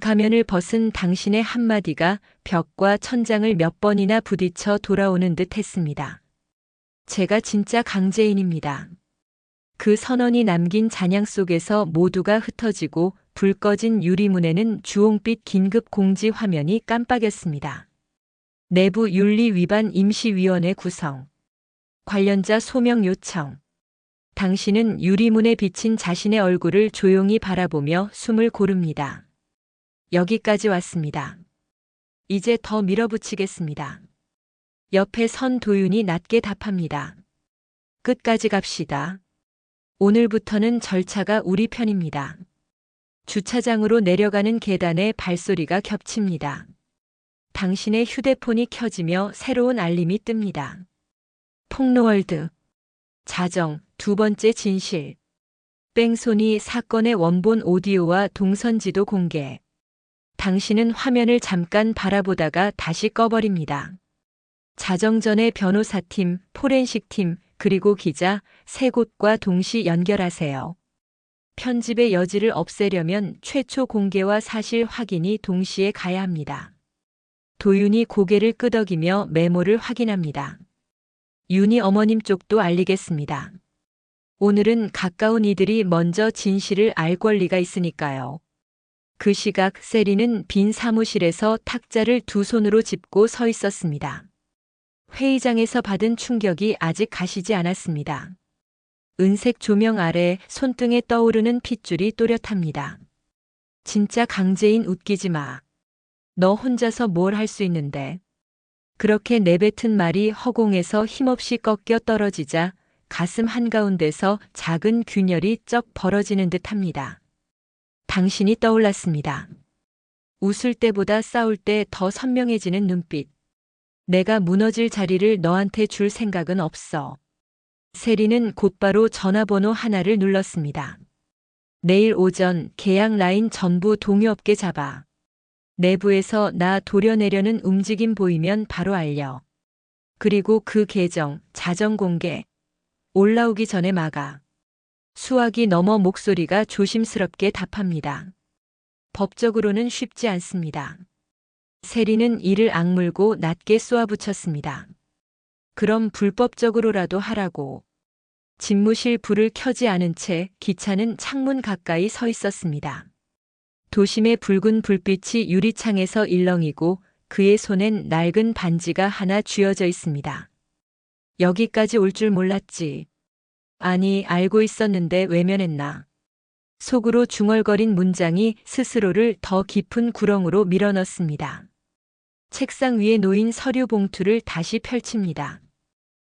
가면을 벗은 당신의 한마디가 벽과 천장을 몇 번이나 부딪혀 돌아오는 듯 했습니다. 제가 진짜 강재인입니다. 그 선언이 남긴 잔향 속에서 모두가 흩어지고 불 꺼진 유리문에는 주홍빛 긴급 공지 화면이 깜빡였습니다. 내부 윤리 위반 임시위원회 구성. 관련자 소명 요청. 당신은 유리문에 비친 자신의 얼굴을 조용히 바라보며 숨을 고릅니다. 여기까지 왔습니다. 이제 더 밀어붙이겠습니다. 옆에 선 도윤이 낮게 답합니다. 끝까지 갑시다. 오늘부터는 절차가 우리 편입니다. 주차장으로 내려가는 계단에 발소리가 겹칩니다. 당신의 휴대폰이 켜지며 새로운 알림이 뜹니다. 폭로월드. 자정, 두 번째 진실. 뺑소니 사건의 원본 오디오와 동선지도 공개. 당신은 화면을 잠깐 바라보다가 다시 꺼버립니다. 자정 전에 변호사팀, 포렌식팀, 그리고 기자 세 곳과 동시 연결하세요. 편집의 여지를 없애려면 최초 공개와 사실 확인이 동시에 가야 합니다. 도윤이 고개를 끄덕이며 메모를 확인합니다. 윤희 어머님 쪽도 알리겠습니다. 오늘은 가까운 이들이 먼저 진실을 알 권리가 있으니까요. 그 시각 세리는 빈 사무실에서 탁자를 두 손으로 짚고 서 있었습니다. 회의장에서 받은 충격이 아직 가시지 않았습니다. 은색 조명 아래 손등에 떠오르는 핏줄이 또렷합니다. 진짜 강재인 웃기지 마. 너 혼자서 뭘 할 수 있는데. 그렇게 내뱉은 말이 허공에서 힘없이 꺾여 떨어지자 가슴 한가운데서 작은 균열이 쩍 벌어지는 듯합니다. 당신이 떠올랐습니다. 웃을 때보다 싸울 때 더 선명해지는 눈빛. 내가 무너질 자리를 너한테 줄 생각은 없어. 세리는 곧바로 전화번호 하나를 눌렀습니다. 내일 오전 계약 라인 전부 동요업계 잡아. 내부에서 나 도려내려는 움직임 보이면 바로 알려. 그리고 그 계정, 자정 공개. 올라오기 전에 막아. 수화기 넘어 목소리가 조심스럽게 답합니다. 법적으로는 쉽지 않습니다. 세리는 이를 악물고 낮게 쏘아붙였습니다. 그럼 불법적으로라도 하라고. 집무실 불을 켜지 않은 채 기차는 창문 가까이 서 있었습니다. 도심의 붉은 불빛이 유리창에서 일렁이고 그의 손엔 낡은 반지가 하나 쥐어져 있습니다. 여기까지 올 줄 몰랐지. 아니, 알고 있었는데 외면했나. 속으로 중얼거린 문장이 스스로를 더 깊은 구렁으로 밀어넣습니다. 책상 위에 놓인 서류 봉투를 다시 펼칩니다.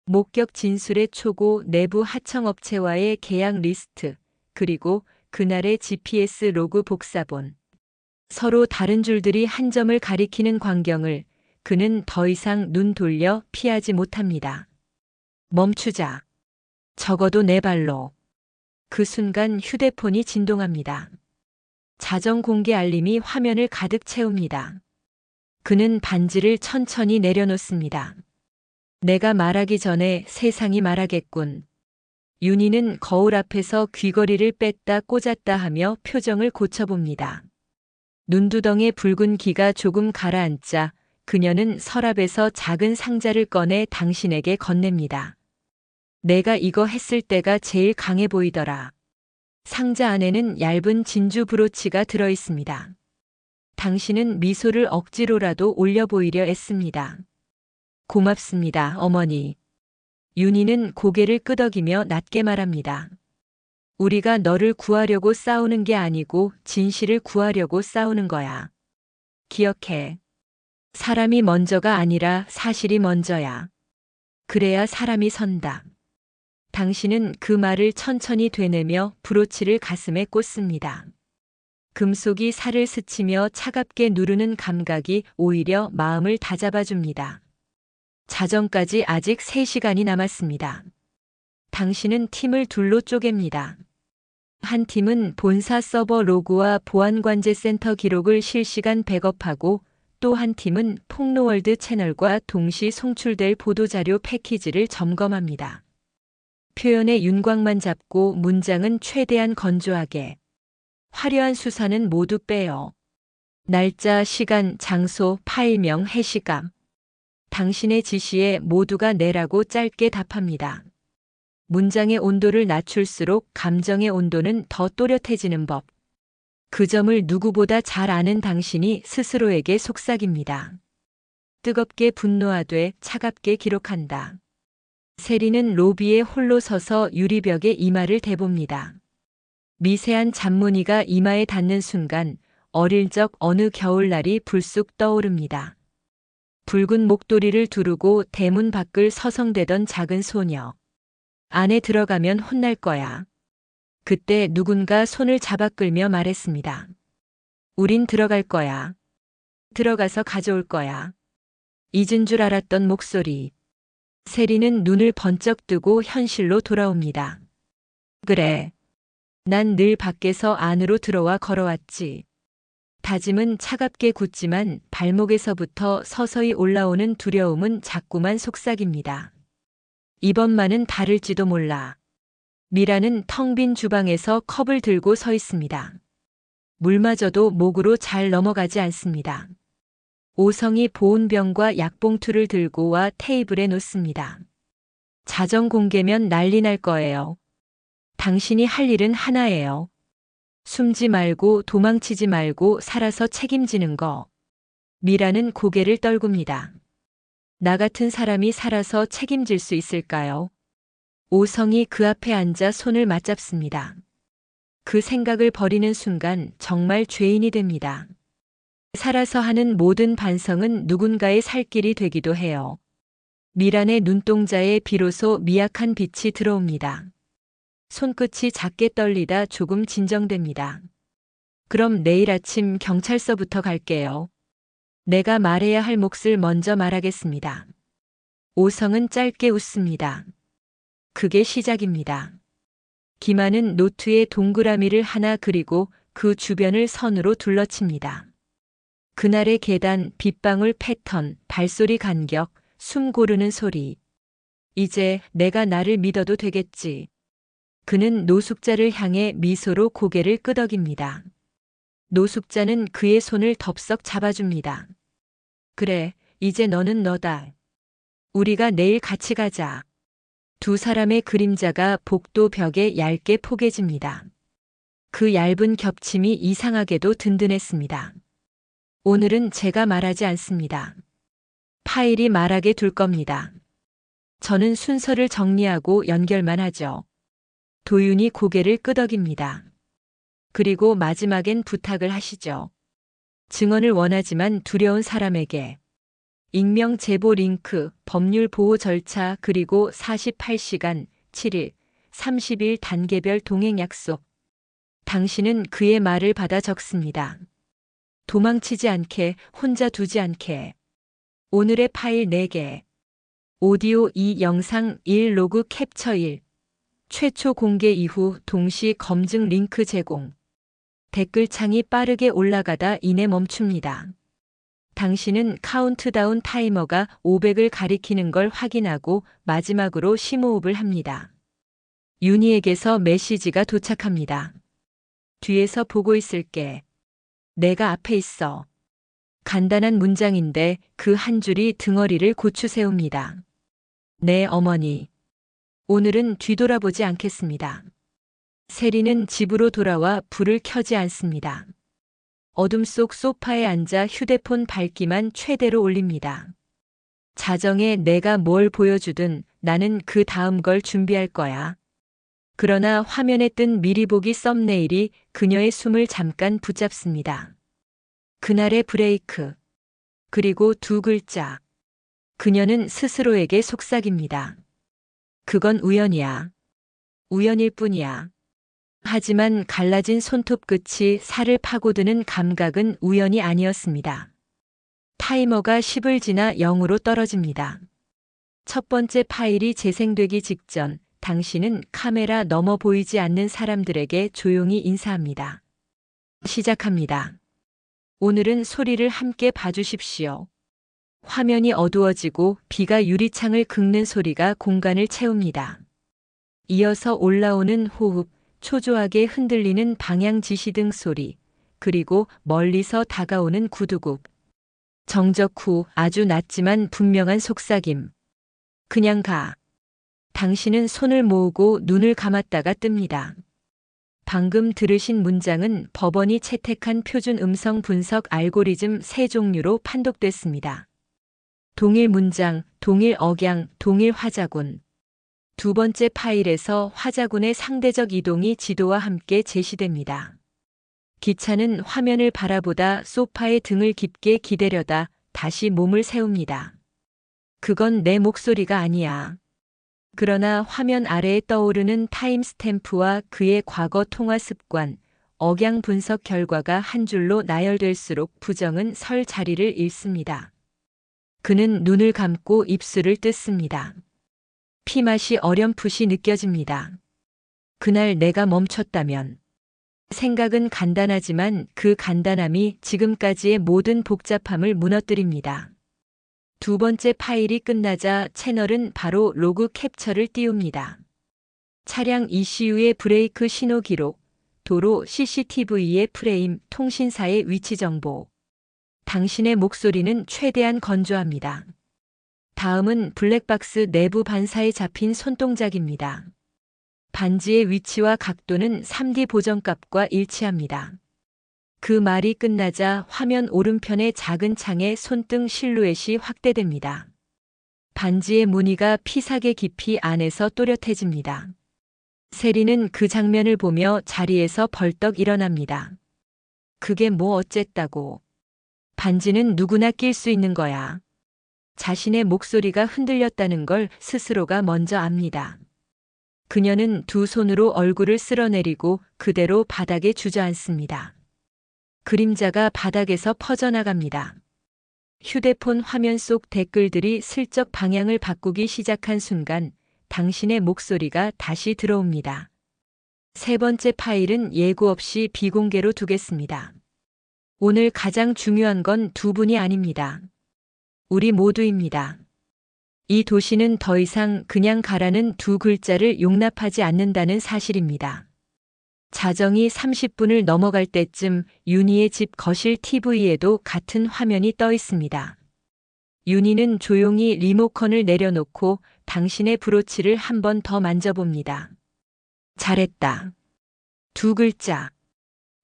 목격 진술의 초고, 내부 하청업체와의 계약 리스트, 그리고 그날의 GPS 로그 복사본. 서로 다른 줄들이 한 점을 가리키는 광경을 그는 더 이상 눈 돌려 피하지 못합니다. 멈추자. 적어도 내 발로. 그 순간 휴대폰이 진동합니다. 자정 공개 알림이 화면을 가득 채웁니다. 그는 반지를 천천히 내려놓습니다. 내가 말하기 전에 세상이 말하겠군. 윤희는 거울 앞에서 귀걸이를 뺐다 꽂았다 하며 표정을 고쳐봅니다. 눈두덩의 붉은 기가 조금 가라앉자 그녀는 서랍에서 작은 상자를 꺼내 당신에게 건넵니다. 내가 이거 했을 때가 제일 강해 보이더라. 상자 안에는 얇은 진주 브로치가 들어 있습니다. 당신은 미소를 억지로라도 올려 보이려 애씁니다. 고맙습니다, 어머니. 윤희는 고개를 끄덕이며 낮게 말합니다. 우리가 너를 구하려고 싸우는 게 아니고 진실을 구하려고 싸우는 거야. 기억해. 사람이 먼저가 아니라 사실이 먼저야. 그래야 사람이 선다. 당신은 그 말을 천천히 되뇌며 브로치를 가슴에 꽂습니다. 금속이 살을 스치며 차갑게 누르는 감각이 오히려 마음을 다잡아줍니다. 자정까지 아직 3시간이 남았습니다. 당신은 팀을 둘로 쪼갭니다. 한 팀은 본사 서버 로그와 보안관제센터 기록을 실시간 백업하고 또 한 팀은 폭로월드 채널과 동시 송출될 보도자료 패키지를 점검합니다. 표현의 윤곽만 잡고 문장은 최대한 건조하게. 화려한 수사는 모두 빼요. 날짜, 시간, 장소, 파일명, 해시감. 당신의 지시에 모두가 네라고 짧게 답합니다. 문장의 온도를 낮출수록 감정의 온도는 더 또렷해지는 법. 그 점을 누구보다 잘 아는 당신이 스스로에게 속삭입니다. 뜨겁게 분노하되 차갑게 기록한다. 세리는 로비에 홀로 서서 유리벽에 이마를 대봅니다. 미세한 잔무늬가 이마에 닿는 순간 어릴 적 어느 겨울날이 불쑥 떠오릅니다. 붉은 목도리를 두르고 대문 밖을 서성대던 작은 소녀. 안에 들어가면 혼날 거야. 그때 누군가 손을 잡아 끌며 말했습니다. 우린 들어갈 거야. 들어가서 가져올 거야. 잊은 줄 알았던 목소리. 세리는 눈을 번쩍 뜨고 현실로 돌아옵니다. 그래. 난 늘 밖에서 안으로 들어와 걸어왔지. 다짐은 차갑게 굳지만 발목에서부터 서서히 올라오는 두려움은 자꾸만 속삭입니다. 이번만은 다를지도 몰라. 미라는 텅 빈 주방에서 컵을 들고 서 있습니다. 물마저도 목으로 잘 넘어가지 않습니다. 오성이 보온병과 약봉투를 들고 와 테이블에 놓습니다. 자정 공개면 난리 날 거예요. 당신이 할 일은 하나예요. 숨지 말고 도망치지 말고 살아서 책임지는 거. 미라는 고개를 떨굽니다. 나 같은 사람이 살아서 책임질 수 있을까요? 오성이 그 앞에 앉아 손을 맞잡습니다. 그 생각을 버리는 순간 정말 죄인이 됩니다. 살아서 하는 모든 반성은 누군가의 살 길이 되기도 해요. 미란의 눈동자에 비로소 미약한 빛이 들어옵니다. 손끝이 작게 떨리다 조금 진정됩니다. 그럼 내일 아침 경찰서부터 갈게요. 내가 말해야 할 몫을 먼저 말하겠습니다. 오성은 짧게 웃습니다. 그게 시작입니다. 기만은 노트에 동그라미를 하나 그리고 그 주변을 선으로 둘러칩니다. 그날의 계단, 빗방울 패턴, 발소리 간격, 숨 고르는 소리. 이제 내가 나를 믿어도 되겠지. 그는 노숙자를 향해 미소로 고개를 끄덕입니다. 노숙자는 그의 손을 덥석 잡아줍니다. 그래, 이제 너는 너다. 우리가 내일 같이 가자. 두 사람의 그림자가 복도 벽에 얇게 포개집니다. 그 얇은 겹침이 이상하게도 든든했습니다. 오늘은 제가 말하지 않습니다. 파일이 말하게 둘 겁니다. 저는 순서를 정리하고 연결만 하죠. 도윤이 고개를 끄덕입니다. 그리고 마지막엔 부탁을 하시죠. 증언을 원하지만 두려운 사람에게 익명 제보 링크, 법률 보호 절차 그리고 48시간, 7일, 30일 단계별 동행 약속. 당신은 그의 말을 받아 적습니다. 도망치지 않게, 혼자 두지 않게. 오늘의 파일 4개. 오디오 2, 영상 1, 로그 캡처 1. 최초 공개 이후 동시 검증 링크 제공. 댓글창이 빠르게 올라가다 이내 멈춥니다. 당신은 카운트다운 타이머가 500을 가리키는 걸 확인하고 마지막으로 심호흡을 합니다. 윤희에게서 메시지가 도착합니다. 뒤에서 보고 있을게. 내가 앞에 있어. 간단한 문장인데 그 한 줄이 등어리를 고추 세웁니다. 내 어머니. 오늘은 뒤돌아보지 않겠습니다. 세리는 집으로 돌아와 불을 켜지 않습니다. 어둠 속 소파에 앉아 휴대폰 밝기만 최대로 올립니다. 자정에 내가 뭘 보여주든 나는 그 다음 걸 준비할 거야. 그러나 화면에 뜬 미리 보기 썸네일이 그녀의 숨을 잠깐 붙잡습니다. 그날의 브레이크. 그리고 2글자. 그녀는 스스로에게 속삭입니다. 그건 우연이야. 우연일 뿐이야. 하지만 갈라진 손톱 끝이 살을 파고드는 감각은 우연이 아니었습니다. 타이머가 10을 지나 0으로 떨어집니다. 첫 번째 파일이 재생되기 직전 당신은 카메라 너머 보이지 않는 사람들에게 조용히 인사합니다. 시작합니다. 오늘은 소리를 함께 봐주십시오. 화면이 어두워지고 비가 유리창을 긁는 소리가 공간을 채웁니다. 이어서 올라오는 호흡, 초조하게 흔들리는 방향 지시등 소리, 그리고 멀리서 다가오는 구두굽. 정적 후 아주 낮지만 분명한 속삭임. 그냥 가. 당신은 손을 모으고 눈을 감았다가 뜹니다. 방금 들으신 문장은 법원이 채택한 표준 음성 분석 알고리즘 세 종류로 판독됐습니다. 동일 문장, 동일 억양, 동일 화자군. 두 번째 파일에서 화자군의 상대적 이동이 지도와 함께 제시됩니다. 기차는 화면을 바라보다 소파에 등을 깊게 기대려다 다시 몸을 세웁니다. 그건 내 목소리가 아니야. 그러나 화면 아래에 떠오르는 타임스탬프와 그의 과거 통화 습관, 억양 분석 결과가 한 줄로 나열될수록 부정은 설 자리를 잃습니다. 그는 눈을 감고 입술을 뜯습니다. 피맛이 어렴풋이 느껴집니다. 그날 내가 멈췄다면. 생각은 간단하지만 그 간단함이 지금까지의 모든 복잡함을 무너뜨립니다. 두 번째 파일이 끝나자 채널은 바로 로그 캡처를 띄웁니다. 차량 ECU의 브레이크 신호 기록, 도로 CCTV의 프레임, 통신사의 위치 정보. 당신의 목소리는 최대한 건조합니다. 다음은 블랙박스 내부 반사에 잡힌 손동작입니다. 반지의 위치와 각도는 3D 보정값과 일치합니다. 그 말이 끝나자 화면 오른편의 작은 창에 손등 실루엣이 확대됩니다. 반지의 무늬가 피사계 깊이 안에서 또렷해집니다. 세리는 그 장면을 보며 자리에서 벌떡 일어납니다. 그게 뭐 어쨌다고. 반지는 누구나 낄 수 있는 거야. 자신의 목소리가 흔들렸다는 걸 스스로가 먼저 압니다. 그녀는 두 손으로 얼굴을 쓸어내리고 그대로 바닥에 주저앉습니다. 그림자가 바닥에서 퍼져나갑니다. 휴대폰 화면 속 댓글들이 슬쩍 방향을 바꾸기 시작한 순간 당신의 목소리가 다시 들어옵니다. 세 번째 파일은 예고 없이 비공개로 두겠습니다. 오늘 가장 중요한 건 두 분이 아닙니다. 우리 모두입니다. 이 도시는 더 이상 그냥 가라는 두 글자를 용납하지 않는다는 사실입니다. 자정이 30분을 넘어갈 때쯤 윤희의 집 거실 TV에도 같은 화면이 떠 있습니다. 윤희는 조용히 리모컨을 내려놓고 당신의 브로치를 한 번 더 만져봅니다. 잘했다. 두 글자.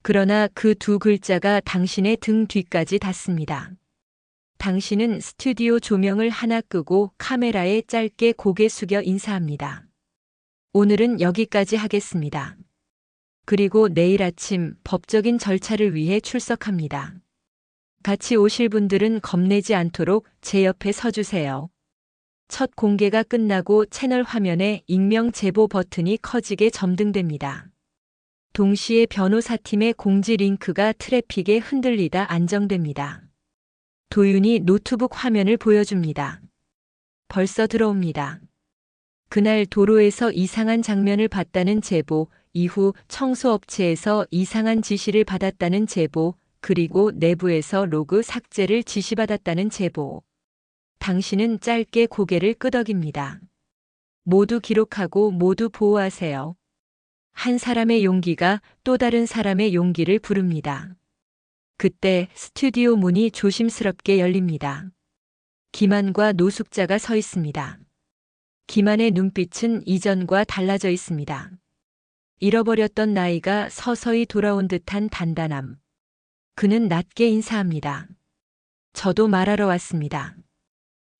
그러나 그 두 글자가 당신의 등 뒤까지 닿습니다. 당신은 스튜디오 조명을 하나 끄고 카메라에 짧게 고개 숙여 인사합니다. 오늘은 여기까지 하겠습니다. 그리고 내일 아침 법적인 절차를 위해 출석합니다. 같이 오실 분들은 겁내지 않도록 제 옆에 서주세요. 첫 공개가 끝나고 채널 화면에 익명 제보 버튼이 커지게 점등됩니다. 동시에 변호사팀의 공지 링크가 트래픽에 흔들리다 안정됩니다. 도윤이 노트북 화면을 보여줍니다. 벌써 들어옵니다. 그날 도로에서 이상한 장면을 봤다는 제보, 이후 청소업체에서 이상한 지시를 받았다는 제보, 그리고 내부에서 로그 삭제를 지시받았다는 제보. 당신은 짧게 고개를 끄덕입니다. 모두 기록하고 모두 보호하세요. 한 사람의 용기가 또 다른 사람의 용기를 부릅니다. 그때 스튜디오 문이 조심스럽게 열립니다. 김한과 노숙자가 서 있습니다. 김한의 눈빛은 이전과 달라져 있습니다. 잃어버렸던 나이가 서서히 돌아온 듯한 단단함. 그는 낮게 인사합니다. 저도 말하러 왔습니다.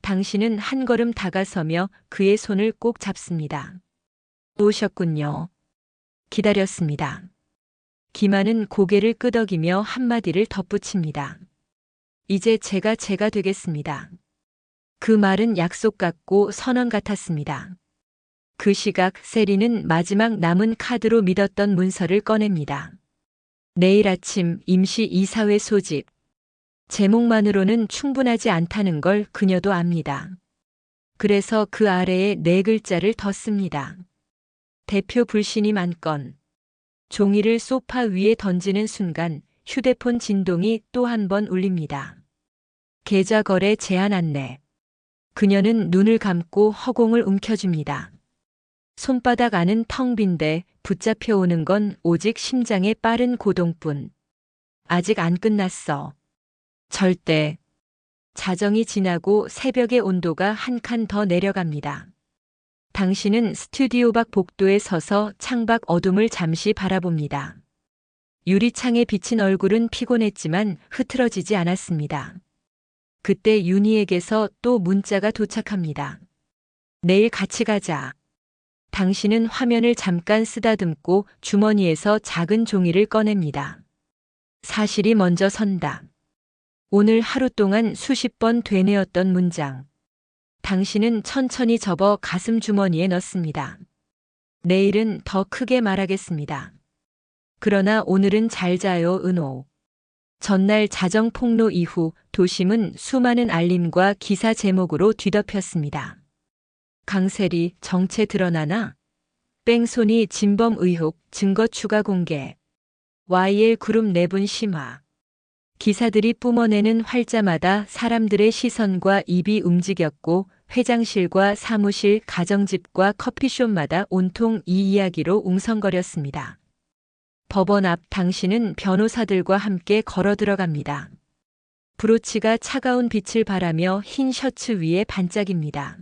당신은 한 걸음 다가서며 그의 손을 꼭 잡습니다. 오셨군요. 기다렸습니다. 김한은 고개를 끄덕이며 한마디를 덧붙입니다. 이제 제가 되겠습니다. 그 말은 약속 같고 선언 같았습니다. 그 시각 세리는 마지막 남은 카드로 믿었던 문서를 꺼냅니다. 내일 아침 임시 이사회 소집. 제목만으로는 충분하지 않다는 걸 그녀도 압니다. 그래서 그 아래에 네 글자를 더 씁니다. 대표 불신임 안건. 종이를 소파 위에 던지는 순간 휴대폰 진동이 또 한 번 울립니다. 계좌 거래 제한 안내. 그녀는 눈을 감고 허공을 움켜줍니다. 손바닥 안은 텅 빈데 붙잡혀 오는 건 오직 심장의 빠른 고동뿐. 아직 안 끝났어. 절대. 자정이 지나고 새벽의 온도가 한 칸 더 내려갑니다. 당신은 스튜디오 밖 복도에 서서 창밖 어둠을 잠시 바라봅니다. 유리창에 비친 얼굴은 피곤했지만 흐트러지지 않았습니다. 그때 윤희에게서 또 문자가 도착합니다. 내일 같이 가자. 당신은 화면을 잠깐 쓰다듬고 주머니에서 작은 종이를 꺼냅니다. 사실이 먼저 선다. 오늘 하루 동안 수십 번 되뇌었던 문장. 당신은 천천히 접어 가슴 주머니에 넣습니다. 내일은 더 크게 말하겠습니다. 그러나 오늘은 잘 자요, 은호. 전날 자정 폭로 이후 도심은 수많은 알림과 기사 제목으로 뒤덮였습니다. 강세리 정체 드러나나? 뺑소니 진범 의혹 증거 추가 공개. YL 그룹 내분 심화. 기사들이 뿜어내는 활자마다 사람들의 시선과 입이 움직였고 회장실과 사무실, 가정집과 커피숍마다 온통 이 이야기로 웅성거렸습니다. 법원 앞 당신은 변호사들과 함께 걸어 들어갑니다. 브로치가 차가운 빛을 바라며 흰 셔츠 위에 반짝입니다.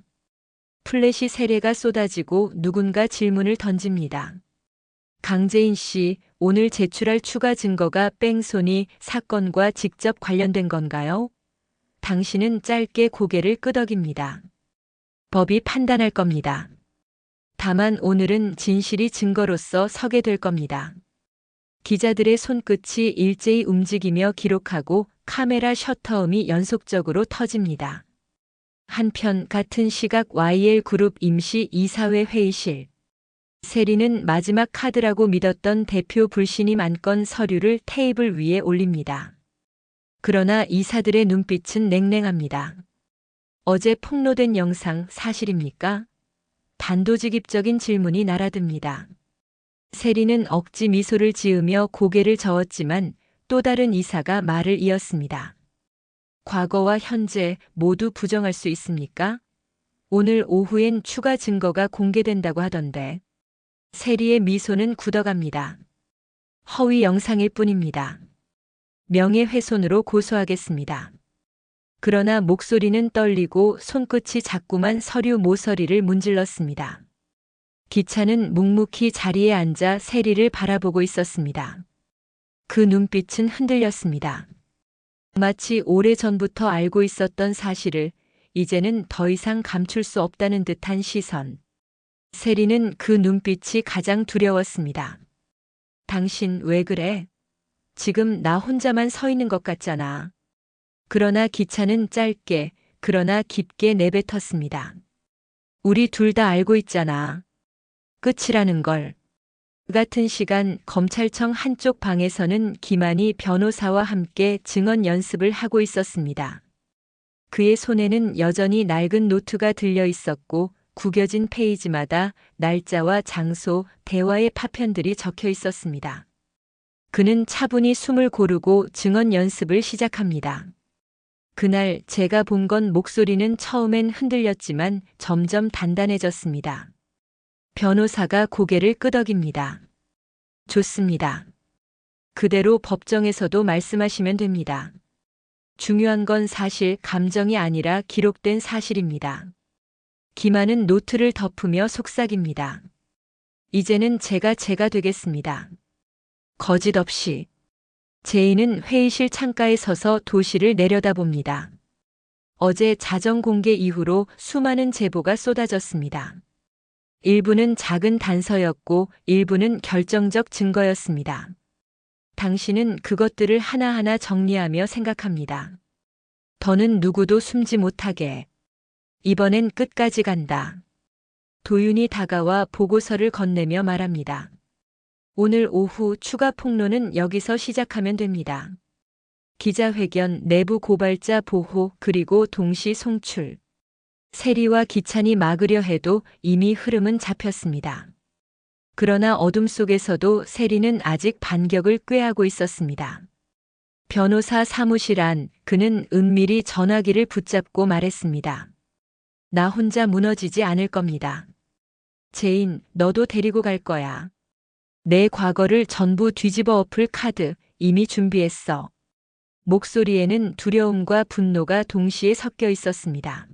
플래시 세례가 쏟아지고 누군가 질문을 던집니다. 강재인 씨, 오늘 제출할 추가 증거가 뺑소니 사건과 직접 관련된 건가요? 당신은 짧게 고개를 끄덕입니다. 법이 판단할 겁니다. 다만 오늘은 진실이 증거로서 서게 될 겁니다. 기자들의 손끝이 일제히 움직이며 기록하고 카메라 셔터음이 연속적으로 터집니다. 한편 같은 시각 YL 그룹 임시 이사회 회의실. 세리는 마지막 카드라고 믿었던 대표 불신임 안건 서류를 테이블 위에 올립니다. 그러나 이사들의 눈빛은 냉랭합니다. 어제 폭로된 영상 사실입니까? 단도직입적인 질문이 날아듭니다. 세리는 억지 미소를 지으며 고개를 저었지만 또 다른 이사가 말을 이었습니다. 과거와 현재 모두 부정할 수 있습니까? 오늘 오후엔 추가 증거가 공개된다고 하던데. 세리의 미소는 굳어갑니다. 허위 영상일 뿐입니다. 명예훼손으로 고소하겠습니다. 그러나 목소리는 떨리고 손끝이 자꾸만 서류 모서리를 문질렀습니다. 기차는 묵묵히 자리에 앉아 세리를 바라보고 있었습니다. 그 눈빛은 흔들렸습니다. 마치 오래전부터 알고 있었던 사실을 이제는 더 이상 감출 수 없다는 듯한 시선. 세리는 그 눈빛이 가장 두려웠습니다. 당신 왜 그래? 지금 나 혼자만 서 있는 것 같잖아. 그러나 기차는 짧게, 그러나 깊게 내뱉었습니다. 우리 둘 다 알고 있잖아. 끝이라는 걸. 같은 시간 검찰청 한쪽 방에서는 김한희 변호사와 함께 증언 연습을 하고 있었습니다. 그의 손에는 여전히 낡은 노트가 들려 있었고 구겨진 페이지마다 날짜와 장소, 대화의 파편들이 적혀 있었습니다. 그는 차분히 숨을 고르고 증언 연습을 시작합니다. 그날 제가 본 건 목소리는 처음엔 흔들렸지만 점점 단단해졌습니다. 변호사가 고개를 끄덕입니다. 좋습니다. 그대로 법정에서도 말씀하시면 됩니다. 중요한 건 사실 감정이 아니라 기록된 사실입니다. 김한은 노트를 덮으며 속삭입니다. 이제는 제가 되겠습니다. 거짓 없이. 제인은 회의실 창가에 서서 도시를 내려다봅니다. 어제 자정 공개 이후로 수많은 제보가 쏟아졌습니다. 일부는 작은 단서였고 일부는 결정적 증거였습니다. 당신은 그것들을 하나하나 정리하며 생각합니다. 더는 누구도 숨지 못하게. 이번엔 끝까지 간다. 도윤이 다가와 보고서를 건네며 말합니다. 오늘 오후 추가 폭로는 여기서 시작하면 됩니다. 기자회견, 내부 고발자 보호, 그리고 동시 송출. 세리와 기찬이 막으려 해도 이미 흐름은 잡혔습니다. 그러나 어둠 속에서도 세리는 아직 반격을 꾀하고 있었습니다. 변호사 사무실 안 그는 은밀히 전화기를 붙잡고 말했습니다. 나 혼자 무너지지 않을 겁니다. 제인, 너도 데리고 갈 거야. 내 과거를 전부 뒤집어 엎을 카드, 이미 준비했어. 목소리에는 두려움과 분노가 동시에 섞여 있었습니다.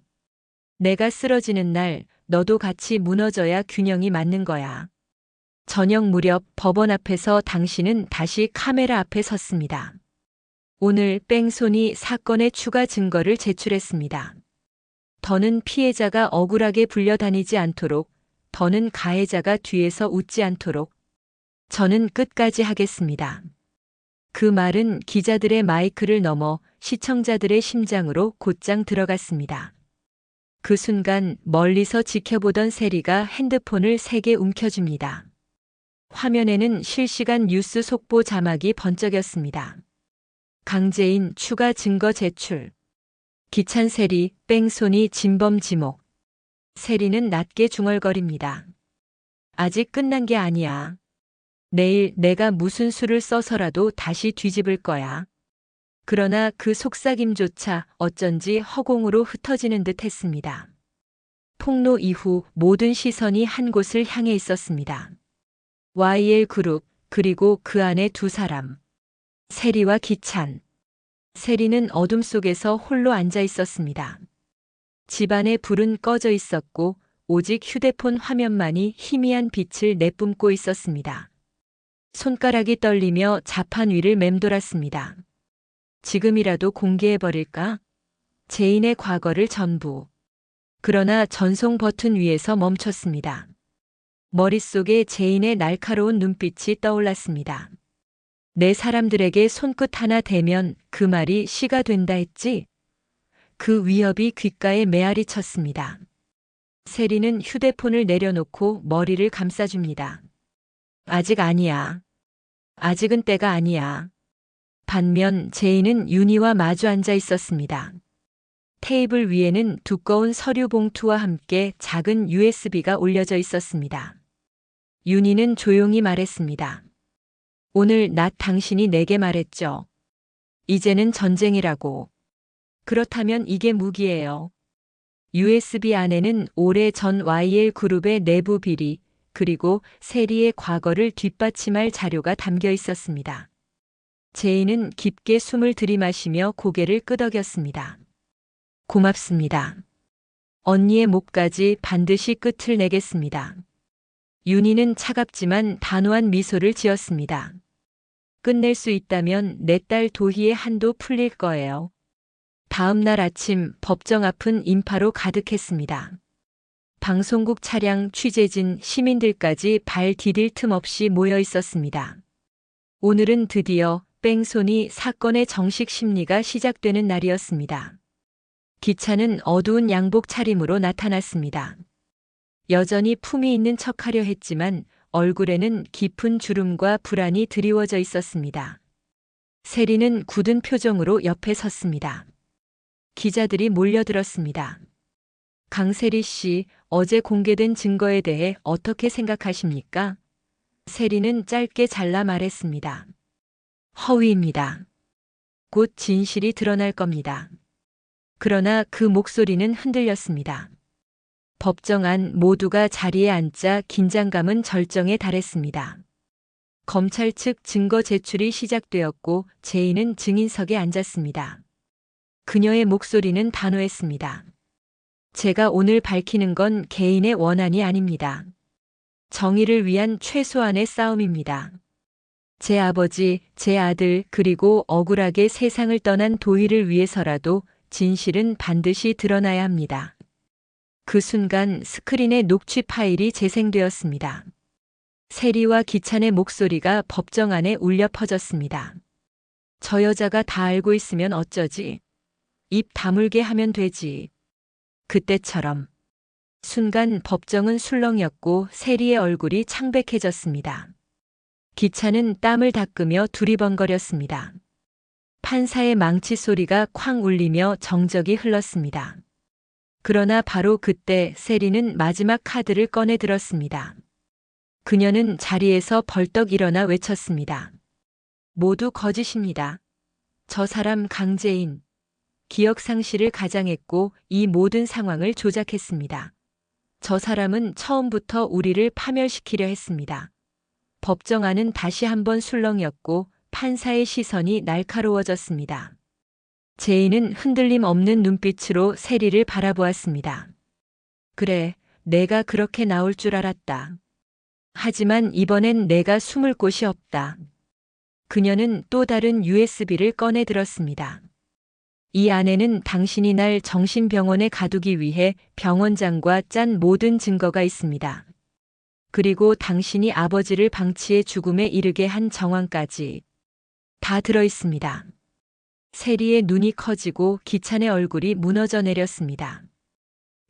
내가 쓰러지는 날 너도 같이 무너져야 균형이 맞는 거야. 저녁 무렵 법원 앞에서 당신은 다시 카메라 앞에 섰습니다. 오늘 뺑소니 사건의 추가 증거를 제출했습니다. 더는 피해자가 억울하게 불려다니지 않도록, 더는 가해자가 뒤에서 웃지 않도록 저는 끝까지 하겠습니다. 그 말은 기자들의 마이크를 넘어 시청자들의 심장으로 곧장 들어갔습니다. 그 순간 멀리서 지켜보던 세리가 핸드폰을 3개 움켜줍니다. 화면에는 실시간 뉴스 속보 자막이 번쩍였습니다. 강재인 추가 증거 제출. 기찬 세리, 뺑소니 진범 지목. 세리는 낮게 중얼거립니다. 아직 끝난 게 아니야. 내일 내가 무슨 수를 써서라도 다시 뒤집을 거야. 그러나 그 속삭임조차 어쩐지 허공으로 흩어지는 듯 했습니다. 폭로 이후 모든 시선이 한 곳을 향해 있었습니다. YL그룹, 그리고 그 안에 2사람. 세리와 기찬. 세리는 어둠 속에서 홀로 앉아 있었습니다. 집안의 불은 꺼져 있었고 오직 휴대폰 화면만이 희미한 빛을 내뿜고 있었습니다. 손가락이 떨리며 자판 위를 맴돌았습니다. 지금이라도 공개해버릴까? 제인의 과거를 전부. 그러나 전송 버튼 위에서 멈췄습니다. 머릿속에 제인의 날카로운 눈빛이 떠올랐습니다. 내 사람들에게 손끝 하나 대면 그 말이 시가 된다 했지? 그 위협이 귓가에 메아리 쳤습니다. 세리는 휴대폰을 내려놓고 머리를 감싸줍니다. 아직 아니야. 아직은 때가 아니야. 반면 제인은 윤희와 마주 앉아 있었습니다. 테이블 위에는 두꺼운 서류 봉투와 함께 작은 USB가 올려져 있었습니다. 윤희는 조용히 말했습니다. 오늘 낮 당신이 내게 말했죠. 이제는 전쟁이라고. 그렇다면 이게 무기예요. USB 안에는 오래전 YL그룹의 내부 비리, 그리고 세리의 과거를 뒷받침할 자료가 담겨 있었습니다. 제인은 깊게 숨을 들이마시며 고개를 끄덕였습니다. 고맙습니다. 언니의 몫까지 반드시 끝을 내겠습니다. 윤희는 차갑지만 단호한 미소를 지었습니다. 끝낼 수 있다면 내 딸 도희의 한도 풀릴 거예요. 다음 날 아침 법정 앞은 인파로 가득했습니다. 방송국 차량, 취재진, 시민들까지 발 디딜 틈 없이 모여 있었습니다. 오늘은 드디어 뺑소니 사건의 정식 심리가 시작되는 날이었습니다. 기찬은 어두운 양복 차림으로 나타났습니다. 여전히 품위 있는 척하려 했지만 얼굴에는 깊은 주름과 불안이 드리워져 있었습니다. 세리는 굳은 표정으로 옆에 섰습니다. 기자들이 몰려들었습니다. 강세리 씨, 어제 공개된 증거에 대해 어떻게 생각하십니까? 세리는 짧게 잘라 말했습니다. 허위입니다. 곧 진실이 드러날 겁니다. 그러나 그 목소리는 흔들렸습니다. 법정 안 모두가 자리에 앉자 긴장감은 절정에 달했습니다. 검찰 측 증거 제출이 시작되었고 제인은 증인석에 앉았습니다. 그녀의 목소리는 단호했습니다. 제가 오늘 밝히는 건 개인의 원한이 아닙니다. 정의를 위한 최소한의 싸움입니다. 제 아버지, 제 아들, 그리고 억울하게 세상을 떠난 도희를 위해서라도 진실은 반드시 드러나야 합니다. 그 순간 스크린에 녹취 파일이 재생되었습니다. 세리와 기찬의 목소리가 법정 안에 울려 퍼졌습니다. 저 여자가 다 알고 있으면 어쩌지? 입 다물게 하면 되지. 그때처럼. 순간 법정은 술렁였고 세리의 얼굴이 창백해졌습니다. 기찬은 땀을 닦으며 두리번거렸습니다. 판사의 망치 소리가 쾅 울리며 정적이 흘렀습니다. 그러나 바로 그때 세리는 마지막 카드를 꺼내 들었습니다. 그녀는 자리에서 벌떡 일어나 외쳤습니다. 모두 거짓입니다. 저 사람 강재인. 기억 상실을 가장했고 이 모든 상황을 조작했습니다. 저 사람은 처음부터 우리를 파멸시키려 했습니다. 법정 안은 다시 한번 술렁였고 판사의 시선이 날카로워졌습니다. 제인은 흔들림 없는 눈빛으로 세리를 바라보았습니다. 그래, 내가 그렇게 나올 줄 알았다. 하지만 이번엔 내가 숨을 곳이 없다. 그녀는 또 다른 USB를 꺼내 들었습니다. 이 안에는 당신이 날 정신병원에 가두기 위해 병원장과 짠 모든 증거가 있습니다. 그리고 당신이 아버지를 방치해 죽음에 이르게 한 정황까지 다 들어 있습니다. 세리의 눈이 커지고 기찬의 얼굴이 무너져 내렸습니다.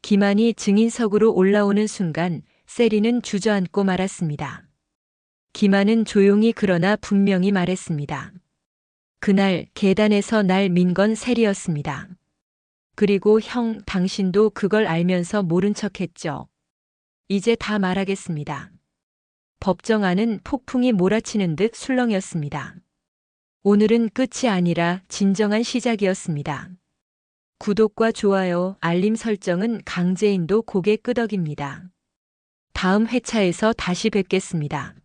김한이 증인석으로 올라오는 순간 세리는 주저앉고 말았습니다. 김한은 조용히 그러나 분명히 말했습니다. 그날 계단에서 날 민 건 세리였습니다. 그리고 형, 당신도 그걸 알면서 모른 척했죠. 이제 다 말하겠습니다. 법정 안은 폭풍이 몰아치는 듯 술렁였습니다. 오늘은 끝이 아니라 진정한 시작이었습니다. 구독과 좋아요, 알림 설정은 강재인도 고개 끄덕입니다. 다음 회차에서 다시 뵙겠습니다.